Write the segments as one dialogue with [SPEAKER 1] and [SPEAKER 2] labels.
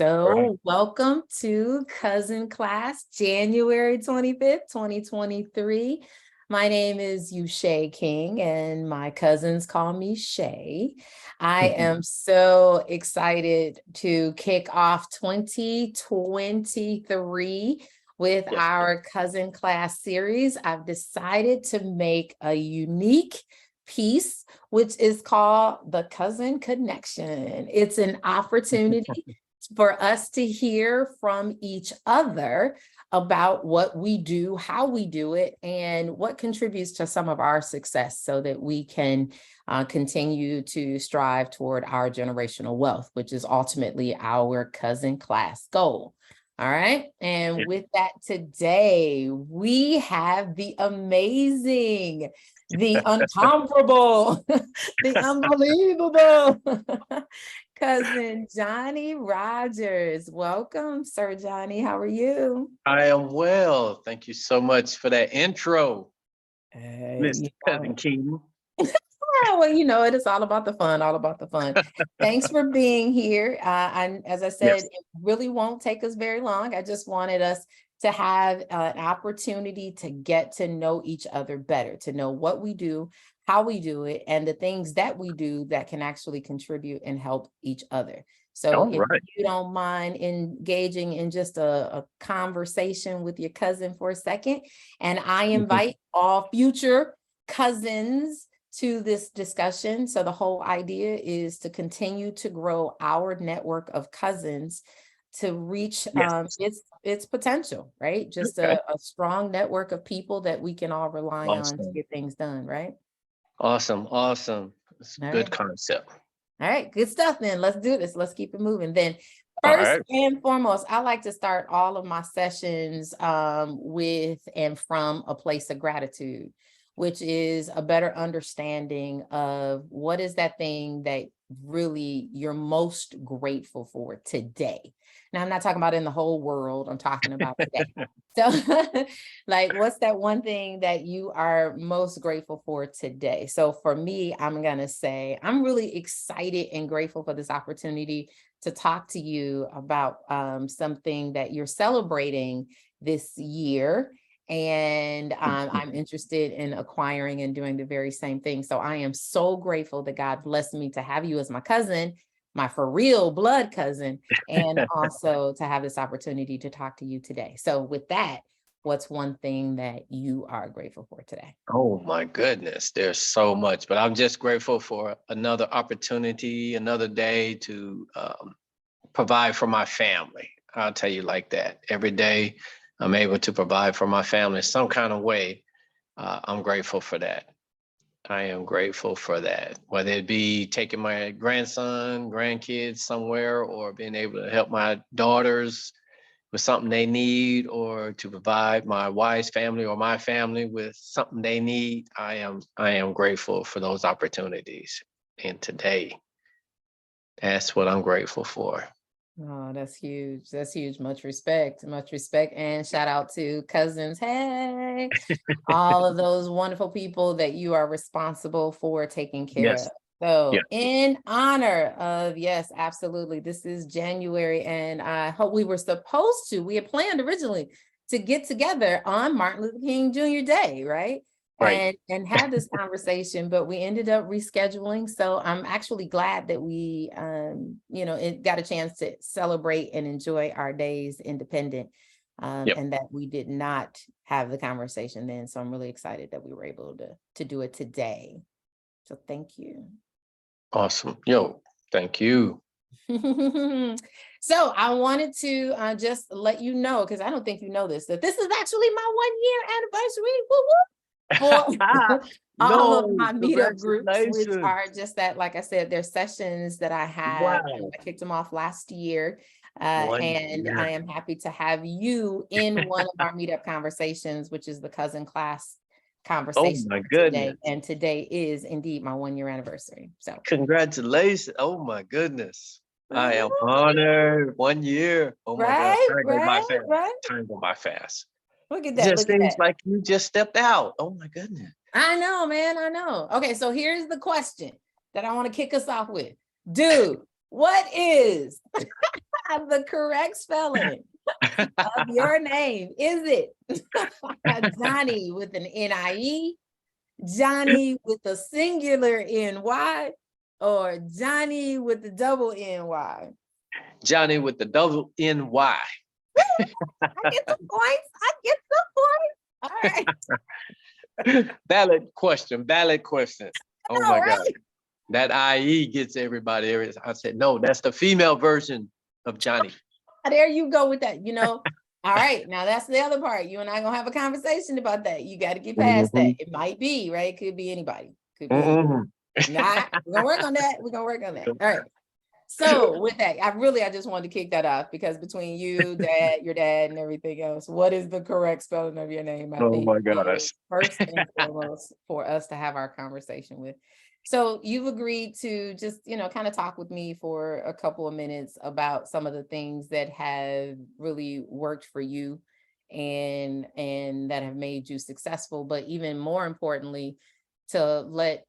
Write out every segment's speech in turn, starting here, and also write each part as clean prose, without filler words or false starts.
[SPEAKER 1] Right.
[SPEAKER 2] So welcome to Cousin Class, January 25th, 2023. My name is Yushay King and my cousins call me Shay. I am so excited to kick off 2023 with
[SPEAKER 1] Yes.
[SPEAKER 2] our Cousin Class series. I've decided to make a unique piece, which is called the Cousin Connection. It's an opportunity for us to hear from each other about what we do, how we do it, and what contributes to some of our success so that we can continue to strive toward our generational wealth, which is ultimately our cousin class goal. All right. And
[SPEAKER 1] Yeah.
[SPEAKER 2] with that, today we have the amazing, the incomparable, the unbelievable cousin Johnny Rogers. Welcome, Sir Johnny. How are you?
[SPEAKER 1] I am well. Thank you so much for that intro, Mr.
[SPEAKER 2] You
[SPEAKER 1] Cousin
[SPEAKER 2] know,
[SPEAKER 1] King.
[SPEAKER 2] well, you know, it is all about the fun, all about the fun. Thanks for being here. And as I said,
[SPEAKER 1] Yes.
[SPEAKER 2] it really won't take us very long. I just wanted us to have an opportunity to get to know each other better, to know what we do, how we do it, and the things that we do that can actually contribute and help each other. So
[SPEAKER 1] All
[SPEAKER 2] if
[SPEAKER 1] right.
[SPEAKER 2] you don't mind engaging in just a conversation with your cousin for a second, and I invite all future cousins to this discussion. So the whole idea is to continue to grow our network of cousins to reach
[SPEAKER 1] Yes.
[SPEAKER 2] its potential, right? Just
[SPEAKER 1] Okay.
[SPEAKER 2] a strong network of people that we can all rely on to
[SPEAKER 1] Awesome.
[SPEAKER 2] get things done, right?
[SPEAKER 1] Awesome. Awesome. It's a
[SPEAKER 2] All
[SPEAKER 1] good
[SPEAKER 2] right.
[SPEAKER 1] concept.
[SPEAKER 2] All right, good stuff then. Let's do this. Let's keep it moving. Then
[SPEAKER 1] All
[SPEAKER 2] first
[SPEAKER 1] right.
[SPEAKER 2] and foremost, I like to start all of my sessions with and from a place of gratitude, which is a better understanding of what is that thing that really you're most grateful for today. Now, I'm not talking about in the whole world. I'm talking about today. So like, what's that one thing that you are most grateful for today? So for me, I'm going to say I'm really excited and grateful for this opportunity to talk to you about something that you're celebrating this year. And I'm interested in acquiring and doing the very same thing. So I am so grateful that God blessed me to have you as my cousin, my for real blood cousin, and also to have this opportunity to talk to you today. So with that, what's one thing that you are grateful for today?
[SPEAKER 1] Oh my goodness. There's so much, but I'm just grateful for another opportunity, another day to provide for my family. I'll tell you like that. Every day I'm able to provide for my family some kind of way. I'm grateful for that. I am grateful for that, whether it be taking my grandson, grandkids somewhere, or being able to help my daughters with something they need, or to provide my wife's family or my family with something they need. I am grateful for those opportunities. And today, that's what I'm grateful for.
[SPEAKER 2] Oh, that's huge. That's huge. Much respect. Much respect. And shout out to cousins. Hey, all of those wonderful people that you are responsible for taking care of.
[SPEAKER 1] Yes.
[SPEAKER 2] So,
[SPEAKER 1] Yeah.
[SPEAKER 2] in honor of, yes, absolutely. This is January, and I hope we were supposed to, we had planned originally to get together on Martin Luther King Jr. Day, right?
[SPEAKER 1] Right.
[SPEAKER 2] And have this conversation, but we ended up rescheduling. So I'm actually glad that we, it got a chance to celebrate and enjoy our days independent,
[SPEAKER 1] Yep.
[SPEAKER 2] and that we did not have the conversation then. So I'm really excited that we were able to do it today. So thank you.
[SPEAKER 1] Awesome. Yo, thank you.
[SPEAKER 2] So I wanted to just let you know, because I don't think you know this, that this is actually my 1 year anniversary. Woo woo for all of
[SPEAKER 1] No,
[SPEAKER 2] my meetup groups, which
[SPEAKER 1] congratulations.
[SPEAKER 2] are just that, like I said, they're sessions that I have.
[SPEAKER 1] Wow.
[SPEAKER 2] I kicked them off last year.
[SPEAKER 1] One
[SPEAKER 2] And I
[SPEAKER 1] year.
[SPEAKER 2] am happy to have you in one of our meetup conversations, which is the cousin class
[SPEAKER 1] Oh
[SPEAKER 2] conversation
[SPEAKER 1] my
[SPEAKER 2] today.
[SPEAKER 1] goodness.
[SPEAKER 2] And today is indeed my 1 year anniversary. So
[SPEAKER 1] Congratulations. Oh my goodness. I am
[SPEAKER 2] mhm,
[SPEAKER 1] honored. 1 year. Oh my gosh.
[SPEAKER 2] right,
[SPEAKER 1] Time go by
[SPEAKER 2] right,
[SPEAKER 1] fast.
[SPEAKER 2] right.
[SPEAKER 1] Time go by fast.
[SPEAKER 2] Look at
[SPEAKER 1] It
[SPEAKER 2] that.
[SPEAKER 1] just
[SPEAKER 2] Look at
[SPEAKER 1] seems
[SPEAKER 2] that.
[SPEAKER 1] like you just stepped out. Oh my goodness.
[SPEAKER 2] I know, man. I know. Okay, so here's the question that I want to kick us off with. Dude, what is The correct spelling of your name, is it Johnny with an N-I-E, Johnny with a singular N-Y, or Johnny with the double N-Y?
[SPEAKER 1] Johnny with the double N-Y.
[SPEAKER 2] I get the points. I get the points. All right.
[SPEAKER 1] Valid question. Valid question. Oh
[SPEAKER 2] All
[SPEAKER 1] my
[SPEAKER 2] right.
[SPEAKER 1] God. That IE gets everybody. I said, no, that's the female version of Johnny.
[SPEAKER 2] There you go with that. All right. Now that's the other part. You and I gonna have a conversation about that. You got to get past that. It might be, right? Could be anybody. Could be anybody. Nah, we're gonna work on that. We're gonna work on that. All right. So with that, I just wanted to kick that off because between you, dad, your dad, and everything else, what is the correct spelling of your name? I
[SPEAKER 1] Oh
[SPEAKER 2] think
[SPEAKER 1] my
[SPEAKER 2] is
[SPEAKER 1] gosh.
[SPEAKER 2] first and foremost for us to have our conversation with. So you've agreed to just, kind of talk with me for a couple of minutes about some of the things that have really worked for you and that have made you successful, but even more importantly, to let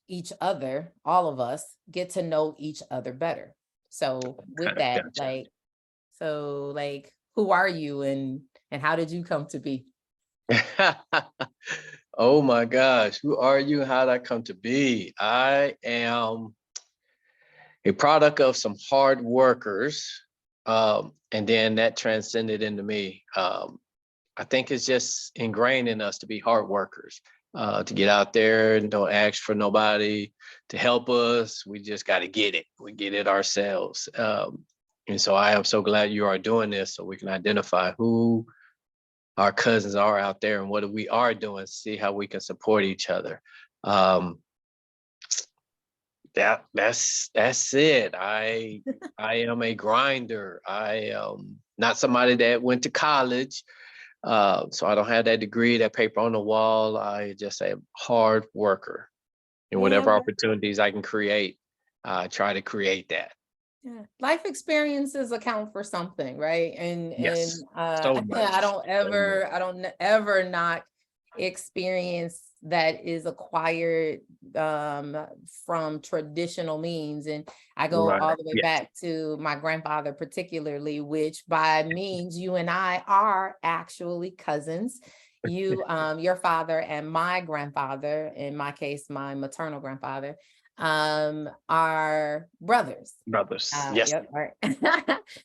[SPEAKER 2] each other, all of us, get to know each other better. So with that,
[SPEAKER 1] Gotcha.
[SPEAKER 2] who are you and how did you come to be?
[SPEAKER 1] Oh my gosh, who are you? How did I come to be? I am a product of some hard workers, and then that transcended into me. I think it's just ingrained in us to be hard workers, to get out there and don't ask for nobody to help us. We just got to get it. We get it ourselves. And so I am so glad you are doing this so we can identify who our cousins are out there and what we are doing, see how we can support each other. That's it. I am a grinder. I am not somebody that went to college. So I don't have that degree, that paper on the wall. I just a hard worker. And whatever opportunities I can create, I try to create that.
[SPEAKER 2] Yeah. Life experiences account for something, right?
[SPEAKER 1] Yes. So much.
[SPEAKER 2] I don't ever not experience that is acquired from traditional means. And I go all the way back to my grandfather, particularly, which by means you and I are actually cousins. You, your father and my grandfather, in my case, my maternal grandfather, are brothers.
[SPEAKER 1] Yes.
[SPEAKER 2] Yep, right.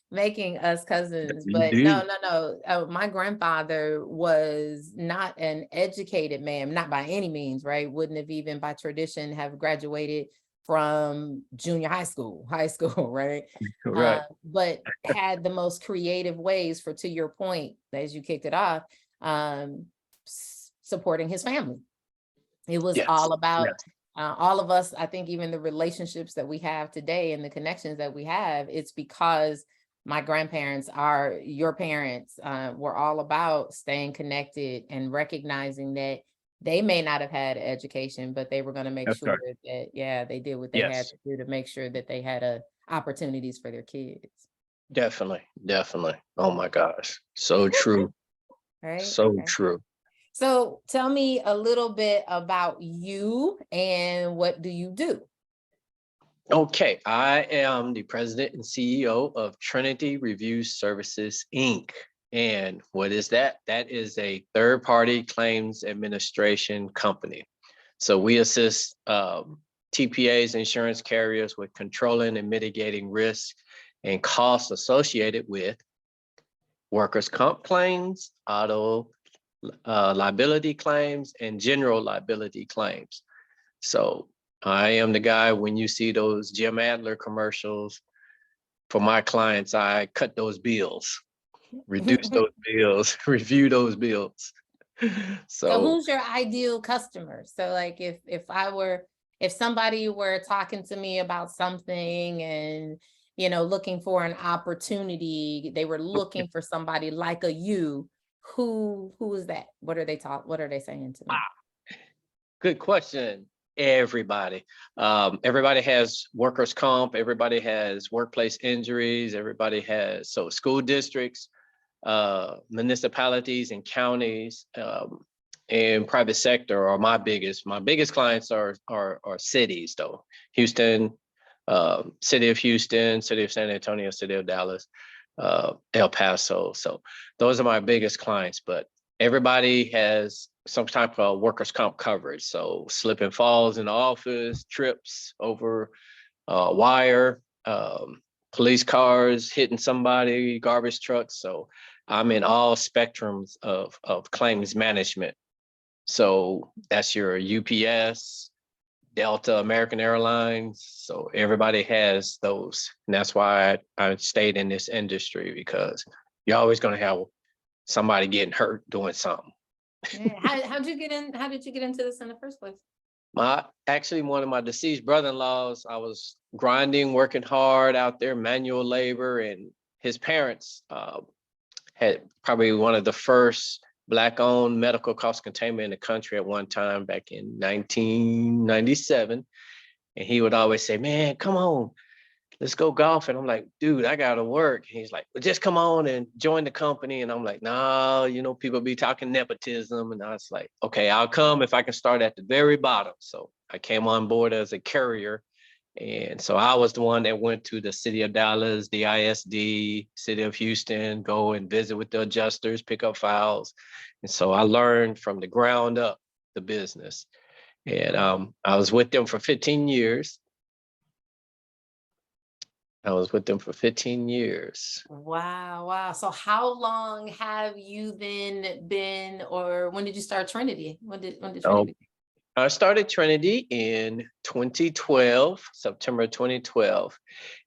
[SPEAKER 2] Making us cousins. But
[SPEAKER 1] Indeed.
[SPEAKER 2] no. My grandfather was not an educated man, not by any means, right? Wouldn't have even by tradition have graduated from junior high school, right?
[SPEAKER 1] Correct.
[SPEAKER 2] But had the most creative ways for, to your point, as you kicked it off, supporting his family. It was all about all of us. I think even the relationships that we have today and the connections that we have, it's because my grandparents, your parents, were all about staying connected and recognizing that they may not have had education, but they were going to make sure that, they did what they had to do to make sure that they had opportunities for their kids.
[SPEAKER 1] Definitely. Oh my gosh. So true.
[SPEAKER 2] Right.
[SPEAKER 1] So true.
[SPEAKER 2] So tell me a little bit about you and what do you do?
[SPEAKER 1] Okay, I am the president and CEO of Trinity Review Services, Inc. And what is that? That is a third-party claims administration company. So we assist TPAs, insurance carriers, with controlling and mitigating risks and costs associated with workers' comp claims, auto liability claims, and general liability claims. So I am the guy, when you see those Jim Adler commercials, for my clients, I cut those bills, reduce those bills, review those bills.
[SPEAKER 2] So who's your ideal customer? So like if somebody were talking to me about something and, looking for an opportunity, they were looking for somebody like you, who is that? What are they saying to me?
[SPEAKER 1] Good question. Everybody. Everybody has workers' comp, everybody has workplace injuries, everybody has, so school districts, municipalities and counties, and private sector are my biggest clients are cities though. Houston, City of Houston, City of San Antonio, City of Dallas, El Paso. So those are my biggest clients, but everybody has some type of workers' comp coverage. So slip and falls in the office, trips over wire, police cars hitting somebody, garbage trucks. So I'm in all spectrums of claims management. So that's your UPS, Delta, American Airlines. So everybody has those. And that's why I stayed in this industry, because you're always going to have somebody getting hurt doing something.
[SPEAKER 2] Yeah. How did you get into this in the first place?
[SPEAKER 1] Actually, one of my deceased brother-in-laws, I was grinding, working hard out there, manual labor, and his parents had probably one of the first Black-owned medical cost containment in the country at one time back in 1997. And he would always say, man, come on, let's go golf. And I'm like, dude, I gotta work. And he's like, well, just come on and join the company. And I'm like, nah, people be talking nepotism. And I was like, okay, I'll come if I can start at the very bottom. So I came on board as a carrier. And so I was the one that went to the City of Dallas, the ISD, City of Houston, go and visit with the adjusters, pick up files. And so I learned from the ground up the business. And I was with them for 15 years. I was with them for 15 years.
[SPEAKER 2] Wow. Wow. So how long have you then been, or when did you start Trinity? When did Trinity?
[SPEAKER 1] I started Trinity in 2012, September 2012.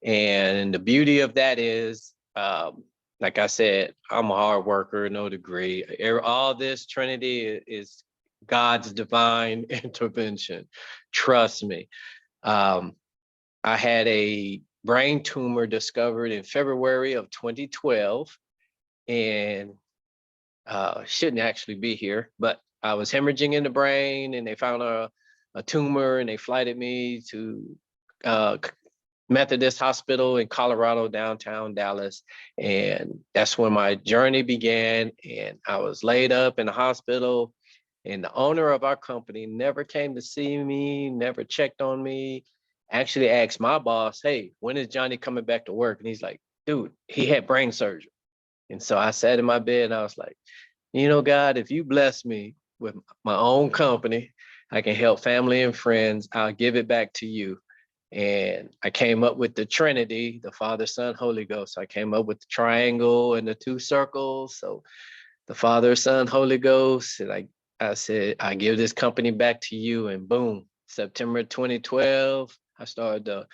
[SPEAKER 1] And the beauty of that is, like I said, I'm a hard worker, no degree. All this Trinity is God's divine intervention. Trust me. I had a brain tumor discovered in February of 2012, and shouldn't actually be here, but I was hemorrhaging in the brain, and they found a tumor, and they flighted me to Methodist Hospital in Colorado, downtown Dallas. And that's when my journey began. And I was laid up in the hospital, and the owner of our company never came to see me, never checked on me. Actually asked my boss, hey, when is Johnny coming back to work? And he's like, dude, he had brain surgery. And so I sat in my bed and I was like, God, if you bless me with my own company, I can help family and friends, I'll give it back to you. And I came up with the Trinity, the Father, Son, Holy Ghost. I came up with the triangle and the two circles. So the Father, Son, Holy Ghost. And I said, I give this company back to you. And boom, September 2012, I started the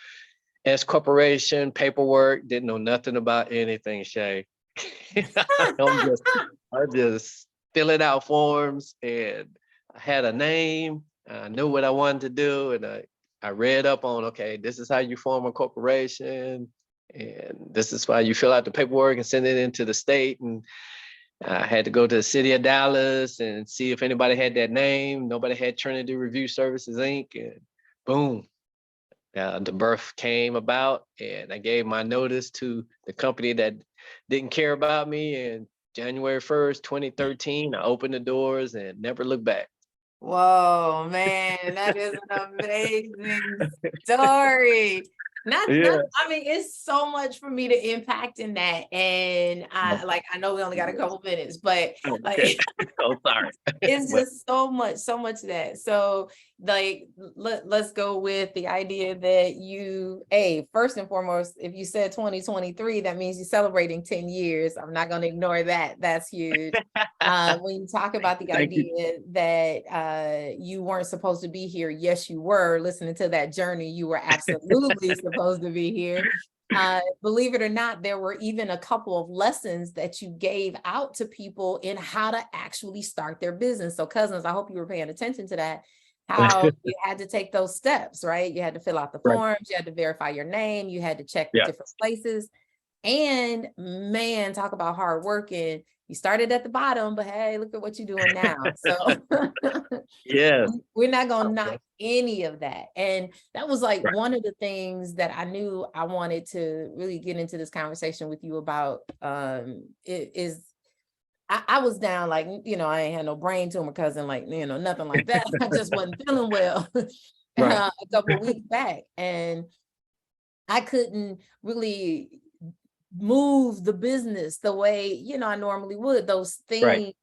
[SPEAKER 1] S Corporation, paperwork, didn't know nothing about anything, Shay. I'm just filling out forms, and I had a name. I knew what I wanted to do, and I read up on, okay, this is how you form a corporation, and this is why you fill out the paperwork and send it into the state. And I had to go to the City of Dallas and see if anybody had that name. Nobody had Trinity Review Services, Inc. And boom, the birth came about, and I gave my notice to the company that didn't care about me. And January 1st, 2013, I opened the doors and never looked back.
[SPEAKER 2] Whoa, man, that is an amazing story. I mean, it's so much for me to impact in that. And I know we only got a couple minutes, but like,
[SPEAKER 1] oh, sorry.
[SPEAKER 2] It's just so much of that. So let's go with the idea that first and foremost, if you said 2023, that means you're celebrating 10 years. I'm not going to ignore that. That's huge. When you talk about the idea that you weren't supposed to be here, yes, you were. Listening to that journey, you were absolutely supposed to be here. Believe it or not, there were even a couple of lessons that you gave out to people in how to actually start their business. So cousins, I hope you were paying attention to that, how you had to take those steps, right? You had to fill out the forms, you had to verify your name, you had to check the different places. And man, talk about hard working. You started at the bottom, but hey, look at what you're doing now. So we're not going to knock any of that. And that was like one of the things that I knew I wanted to really get into this conversation with you about. I was down, like, I ain't had no brain tumor, cousin, like, nothing like that. I just wasn't feeling well a couple of weeks back. And I couldn't really move the business the way, I normally would. Those
[SPEAKER 1] Right.
[SPEAKER 2] things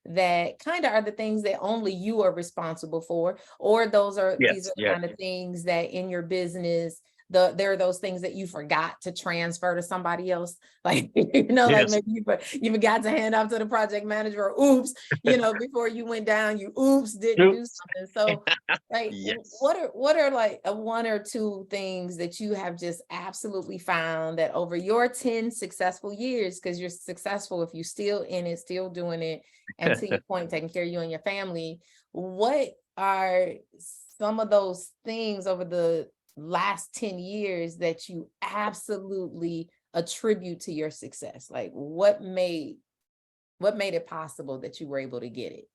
[SPEAKER 2] that kind of are the things that only you are responsible for, or these
[SPEAKER 1] Yes.
[SPEAKER 2] are the
[SPEAKER 1] Yes.
[SPEAKER 2] kind of things that in your business, there are those things that you forgot to transfer to somebody else. Like, like
[SPEAKER 1] Yes.
[SPEAKER 2] maybe you forgot to hand off to the project manager, or oops, before you went down, you didn't do
[SPEAKER 1] Oops.
[SPEAKER 2] something. So like,
[SPEAKER 1] Yes.
[SPEAKER 2] what are like one or two things that you have just absolutely found that over your 10 successful years, because you're successful if you still in it, still doing it, and to your point, taking care of you and your family, what are some of those things over the last 10 years that you absolutely attribute to your success? Like what made it possible that you were able to get it?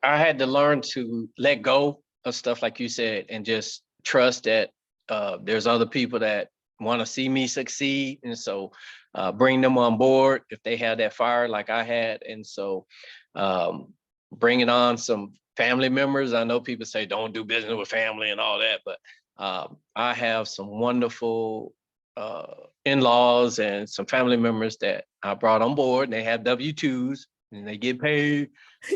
[SPEAKER 1] I had to learn to let go of stuff like you said, and just trust that there's other people that want to see me succeed, and so bring them on board if they have that fire like I had, and so um, bringing on some family members. I know people say don't do business with family and all that, but I have some wonderful uh, in-laws and some family members that I brought on board, and they have W-2s and they get paid.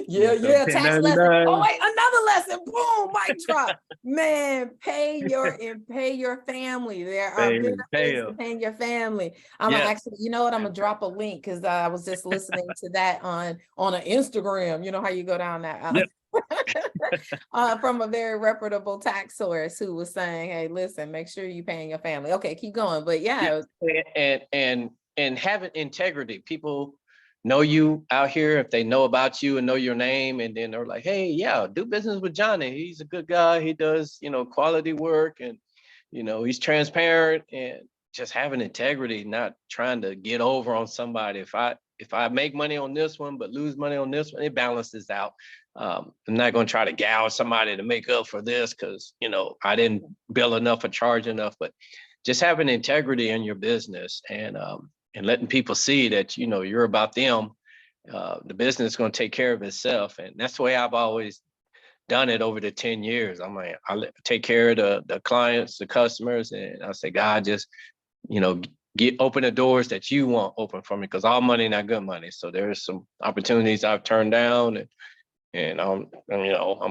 [SPEAKER 2] Yeah, yeah, tax lesson. Oh,
[SPEAKER 1] 1099.
[SPEAKER 2] wait, another lesson. Boom, mic drop. Man, pay your family. There are
[SPEAKER 1] Pay
[SPEAKER 2] benefits to
[SPEAKER 1] them.
[SPEAKER 2] paying your family. I'm gonna
[SPEAKER 1] Yes.
[SPEAKER 2] actually, you know what? I'm gonna drop a link because I was just listening to that on an Instagram. You know how you go down that
[SPEAKER 1] Yep.
[SPEAKER 2] from a very reputable tax source who was saying, "Hey, listen, make sure you paying your family." Okay, keep going. But
[SPEAKER 1] Yes.
[SPEAKER 2] yeah,
[SPEAKER 1] And having integrity. People know you out here if they know about you and know your name, and then they're like, hey, yeah, do business with Johnny. He's a good guy. He does, quality work, and he's transparent, and just having integrity, not trying to get over on somebody. If I make money on this one but lose money on this one, it balances out. I'm not going to try to gouge somebody to make up for this because I didn't bill enough or charge enough. But just having integrity in your business, and letting people see that you're about them. The business is going to take care of itself, and that's the way I've always done it over the 10 years. I'm like, take care of the clients, the customers, and I say, God, just get open the doors that you want open for me, because all money not good money. So there's some opportunities I've turned down, and I'm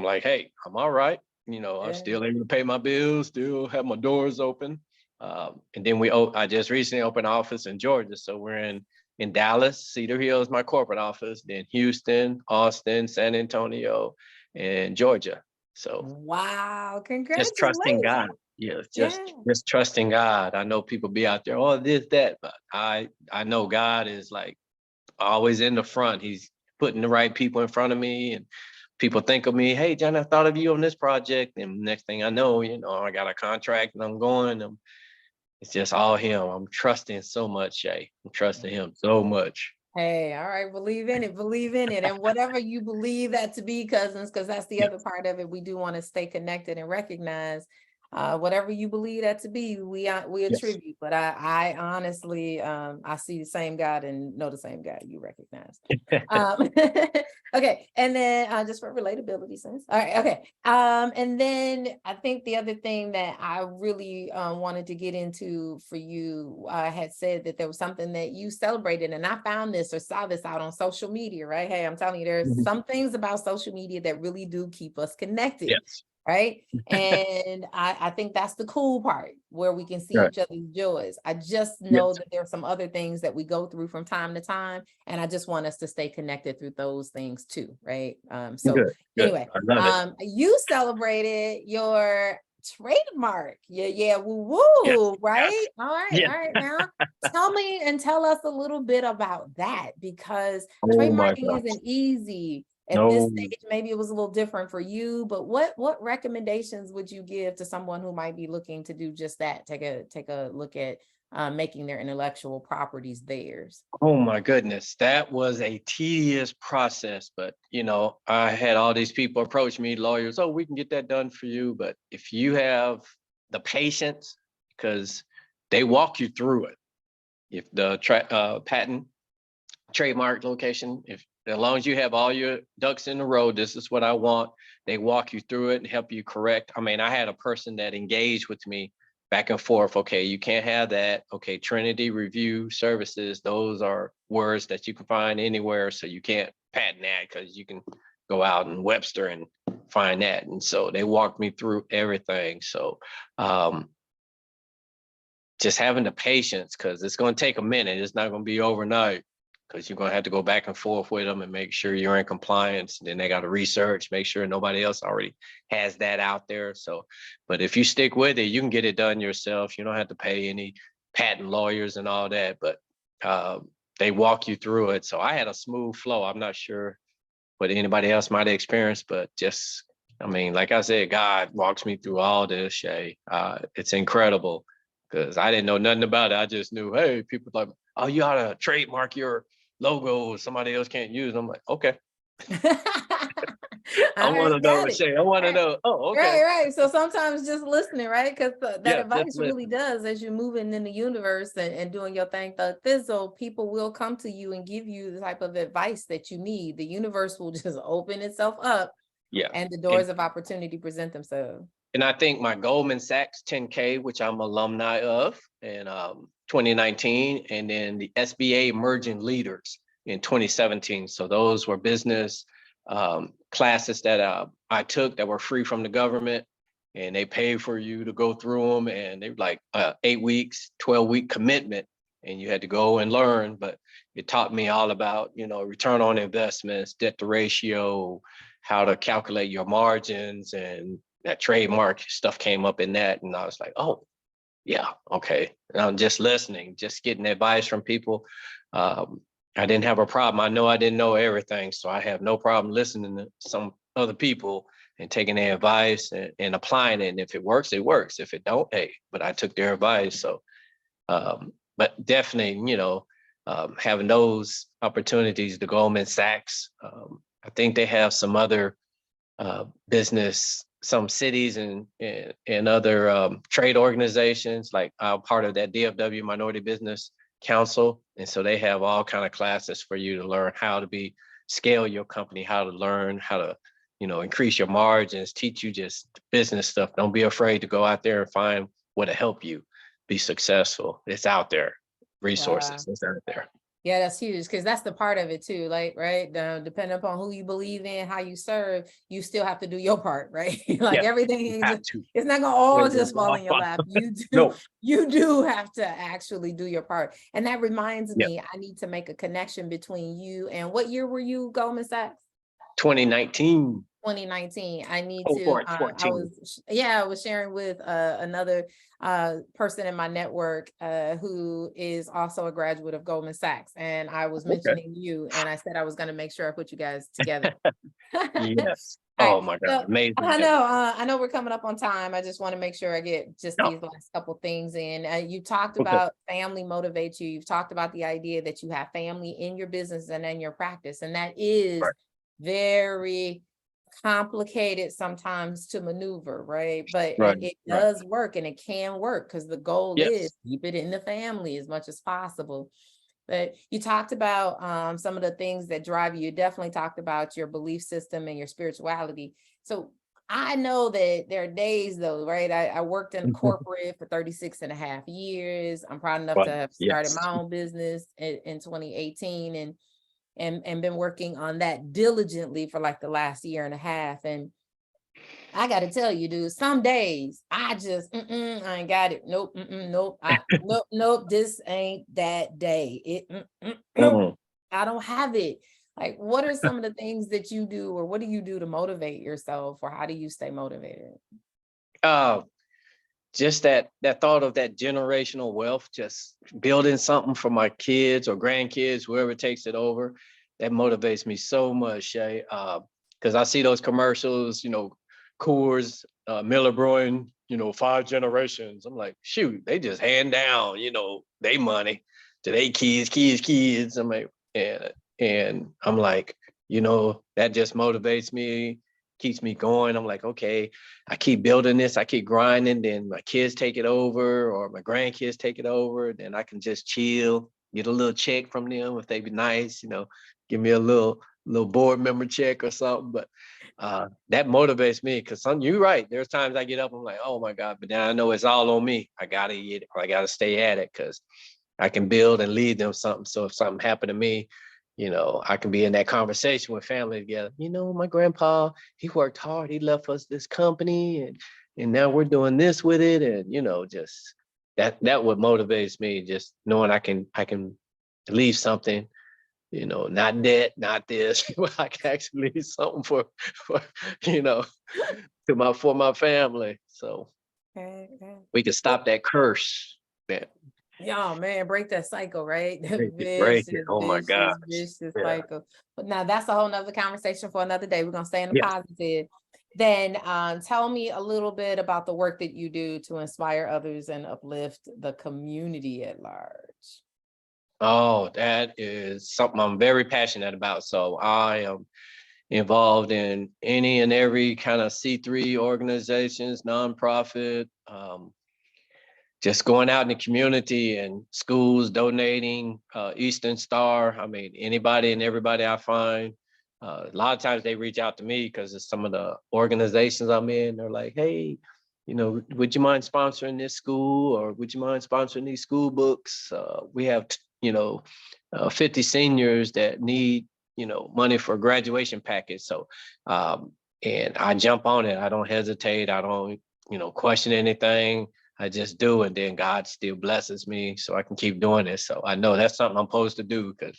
[SPEAKER 1] like, hey, I'm all right. I'm
[SPEAKER 2] yeah.
[SPEAKER 1] still able to pay my bills, still have my doors open. And then I just recently opened an office in Georgia. So we're in Dallas. Cedar Hill is my corporate office, then Houston, Austin, San Antonio, and Georgia. So
[SPEAKER 2] Wow,
[SPEAKER 1] just trusting
[SPEAKER 2] congratulations.
[SPEAKER 1] God. Yeah,
[SPEAKER 2] Yeah.
[SPEAKER 1] just trusting God. I know people be out there, oh, this, that, but I know God is like always in the front. He's putting the right people in front of me, and people think of me, hey, John, I thought of you on this project. And next thing I know, I got a contract and I'm going. It's just all him. I'm trusting so much, Shay. I'm trusting him so much.
[SPEAKER 2] Hey, all right, believe in it, believe in it. And whatever you believe that to be, cousins, because that's the other
[SPEAKER 1] Yes.
[SPEAKER 2] part of it. We do want to stay connected and recognize whatever you believe that to be, we
[SPEAKER 1] Yes.
[SPEAKER 2] attribute. But I honestly I see the same God and know the same God you recognize. Um, okay, and then just for relatability sense. All right, okay. And then I think the other thing that I really wanted to get into for you, had said that there was something that you celebrated, and I found this or saw this out on social media, right? Hey, I'm telling you, there's
[SPEAKER 1] Mhm.
[SPEAKER 2] some things about social media that really do keep us connected.
[SPEAKER 1] Yes.
[SPEAKER 2] Right. And I think that's the cool part where we can see
[SPEAKER 1] Right.
[SPEAKER 2] each other's joys. I just know
[SPEAKER 1] Yes.
[SPEAKER 2] that there are some other things that we go through from time to time. And I just want us to stay connected through those things too. Right. So
[SPEAKER 1] Good. Good.
[SPEAKER 2] anyway,
[SPEAKER 1] I love it.
[SPEAKER 2] you celebrated your trademark. Yeah, yeah, woo
[SPEAKER 1] Yes.
[SPEAKER 2] woo, right?
[SPEAKER 1] Yes.
[SPEAKER 2] All
[SPEAKER 1] Yes.
[SPEAKER 2] right. Now tell me and tell us a little bit about that, because
[SPEAKER 1] Oh my
[SPEAKER 2] trademarking
[SPEAKER 1] gosh.
[SPEAKER 2] isn't easy. At this
[SPEAKER 1] No.
[SPEAKER 2] stage, maybe it was a little different for you, but what recommendations would you give to someone who might be looking to do just that? Take a look at making their intellectual properties theirs.
[SPEAKER 1] Oh my goodness, that was a tedious process. But I had all these people approach me, lawyers. Oh, we can get that done for you. But if you have the patience, because they walk you through it. If the patent trademark location, if as long as you have all your ducks in a row, this is what I want. They walk you through it and help you correct. I mean, I had a person that engaged with me back and forth. Okay, you can't have that. Okay, Trinity Review Services, those are words that you can find anywhere. So you can't patent that because you can go out and Webster and find that. And so they walked me through everything. So just having the patience, because it's going to take a minute. It's not going to be overnight, because you're going to have to go back and forth with them and make sure you're in compliance. And then they got to research, make sure nobody else already has that out there. So, but if you stick with it, you can get it done yourself. You don't have to pay any patent lawyers and all that, but they walk you through it. So I had a smooth flow. I'm not sure what anybody else might have experienced, but just, I mean, like I said, God walks me through all this, Shay. It's incredible, because I didn't know nothing about it. I just knew, hey, people like, oh, you ought to trademark your logo, somebody else can't use. I'm like, okay. I want to know, Shay. I want to know. Oh, okay.
[SPEAKER 2] Right. So sometimes just listening, right? Because that
[SPEAKER 1] Yeah,
[SPEAKER 2] advice really does, as you're moving in the universe and doing your thing, the fizzle, people will come to you and give you the type of advice that you need. The universe will just open itself up,
[SPEAKER 1] yeah.
[SPEAKER 2] and the doors of opportunity present themselves.
[SPEAKER 1] And I think my Goldman Sachs 10K, which I'm alumni of, in 2019, and then the SBA Emerging Leaders in 2017. So those were business classes that I took that were free from the government, and they paid for you to go through them. And they were like 8 weeks, 12-week commitment, and you had to go and learn. But it taught me all about, return on investments, debt to ratio, how to calculate your margins, and that trademark stuff came up in that. And I was like, oh, yeah, okay. And I'm just listening, just getting advice from people. I didn't have a problem. I know I didn't know everything, so I have no problem listening to some other people and taking their advice and applying it. And if it works, it works. If it don't, hey, but I took their advice. So, but definitely, having those opportunities, the Goldman Sachs, I think they have some other business, some cities and other trade organizations, like part of that DFW Minority Business Council. And so they have all kind of classes for you to learn how to scale your company, how to learn how to, increase your margins, teach you just business stuff. Don't be afraid to go out there and find what to help you be successful. It's out there. Resources, it's out there.
[SPEAKER 2] Yeah, that's huge, because that's the part of it too. Like, right, depending upon who you believe in, how you serve, you still have to do your part, right? Like everything, it's not gonna all just fall in your lap. You do, no. You do have to actually do your part. And that reminds me, I need to make a connection between you and what year were you, Goldman Sachs?
[SPEAKER 1] 2019.
[SPEAKER 2] 2019. I need to, I was sharing with another person in my network who is also a graduate of Goldman Sachs. And I was mentioning you, and I said I was going to make sure I put you guys together.
[SPEAKER 1] Yes. Oh my God, amazing.
[SPEAKER 2] I know we're coming up on time. I just want to make sure I get just these last couple things in. You talked about family motivates you. You've talked about the idea that you have family in your business and in your practice. And that is very complicated sometimes to maneuver, right? But it does work, and it can work, because the goal is keep it in the family as much as possible. But you talked about some of the things that drive you. You definitely talked about your belief system and your spirituality. So I know that there are days though, right? I worked in corporate for 36 and a half years. I'm proud enough to have started my own business in 2018 and been working on that diligently for like the last year and a half. And I got to tell you, dude, some days I just, I ain't got it. Nope. Nope. Nope. This ain't that day. Nope. I don't have it. Like, what are some of the things that you do, or what do you do to motivate yourself, or how do you stay motivated?
[SPEAKER 1] Just that thought of that generational wealth, just building something for my kids or grandkids, whoever takes it over, that motivates me so much, Shay. Because I see those commercials, Coors, Miller Brewing, 5 generations. I'm like, shoot, they just hand down, they money to their kids. I'm like, and I'm like, that just motivates me, keeps me going. I'm like, okay, I keep building this, I keep grinding, then my kids take it over or my grandkids take it over, then I can just chill, get a little check from them if they be nice, give me a little little board member check or something. But that motivates me because you're right. There's times I get up, I'm like, oh my God, but then I know it's all on me. I gotta stay at it because I can build and lead them something. So if something happened to me, I can be in that conversation with family together. My grandpa, he worked hard. He left us this company and now we're doing this with it. And, just that what motivates me, just knowing I can leave something, not debt, not this, but I can actually leave something for for my family. So
[SPEAKER 2] Okay.
[SPEAKER 1] we can stop that curse. That
[SPEAKER 2] Yeah, man, break that cycle, right? The
[SPEAKER 1] break it.
[SPEAKER 2] vicious,
[SPEAKER 1] Oh my gosh.
[SPEAKER 2] vicious
[SPEAKER 1] Yeah.
[SPEAKER 2] cycle. But now that's a whole nother conversation for another day. We're gonna stay in the
[SPEAKER 1] Yes.
[SPEAKER 2] positive. Then tell me a little bit about the work that you do to inspire others and uplift the community at large.
[SPEAKER 1] Oh, that is something I'm very passionate about. So I am involved in any and every kind of C3 organizations, nonprofit, just going out in the community and schools, donating, Eastern Star. I mean, anybody and everybody I find. A lot of times they reach out to me because it's some of the organizations I'm in. They're like, hey, would you mind sponsoring this school, or would you mind sponsoring these school books? We have, 50 seniors that need, money for a graduation package. So, and I jump on it. I don't hesitate. I don't, question anything. I just do, and then God still blesses me, so I can keep doing this. So I know that's something I'm supposed to do because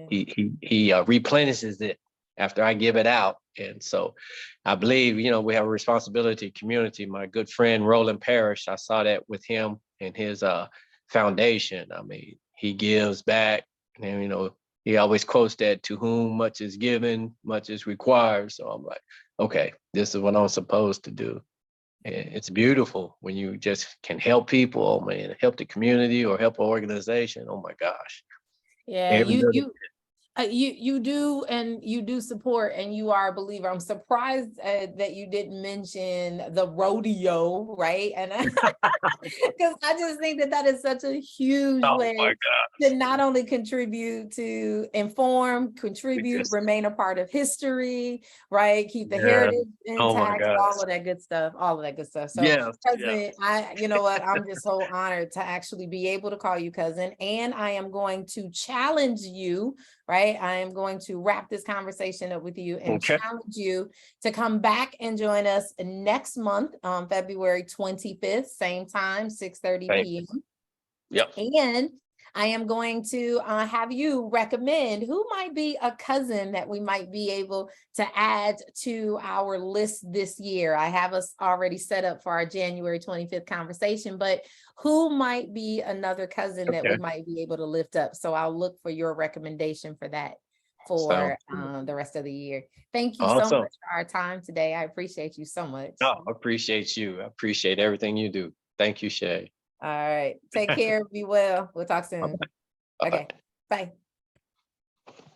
[SPEAKER 1] he replenishes it after I give it out. And so I believe, we have a responsibility community. My good friend Roland Parrish, I saw that with him and his foundation. I mean, he gives back, and he always quotes that, to whom much is given, much is required. So I'm like, okay, this is what I'm supposed to do. And it's beautiful when you just can help people, oh man, help the community or help an organization. Oh my gosh.
[SPEAKER 2] Yeah,
[SPEAKER 1] Every little
[SPEAKER 2] you do, and you do support, and you are a believer. I'm surprised that you didn't mention the rodeo, right? And because I just think that is such a huge
[SPEAKER 1] oh
[SPEAKER 2] way
[SPEAKER 1] my
[SPEAKER 2] to
[SPEAKER 1] gosh.
[SPEAKER 2] not only contribute to inform, contribute,
[SPEAKER 1] Just,
[SPEAKER 2] remain a part of history, right? Keep the
[SPEAKER 1] yeah.
[SPEAKER 2] heritage
[SPEAKER 1] Oh my
[SPEAKER 2] intact,
[SPEAKER 1] gosh.
[SPEAKER 2] all of that good stuff, all of that good stuff. So,
[SPEAKER 1] Yes, yes.
[SPEAKER 2] cousin, you know what? I'm just so honored to actually be able to call you cousin, and I am going to challenge you, right? I am going to wrap this conversation up with you and
[SPEAKER 1] Okay.
[SPEAKER 2] challenge you to come back and join us next month on February 25th, same time, 6:30
[SPEAKER 1] Thank you.
[SPEAKER 2] p.m.
[SPEAKER 1] Yep.
[SPEAKER 2] And I am going to have you recommend who might be a cousin that we might be able to add to our list this year. I have us already set up for our January 25th conversation, but who might be another cousin that we might be able to lift up? So I'll look for your recommendation for that for the rest of the year. Thank you so much for our time today. I appreciate you so much.
[SPEAKER 1] Oh, I appreciate you. I appreciate everything you do. Thank you, Shay.
[SPEAKER 2] All right. Take care. Be well. We'll talk soon.
[SPEAKER 1] Bye-bye.
[SPEAKER 2] Okay. Bye.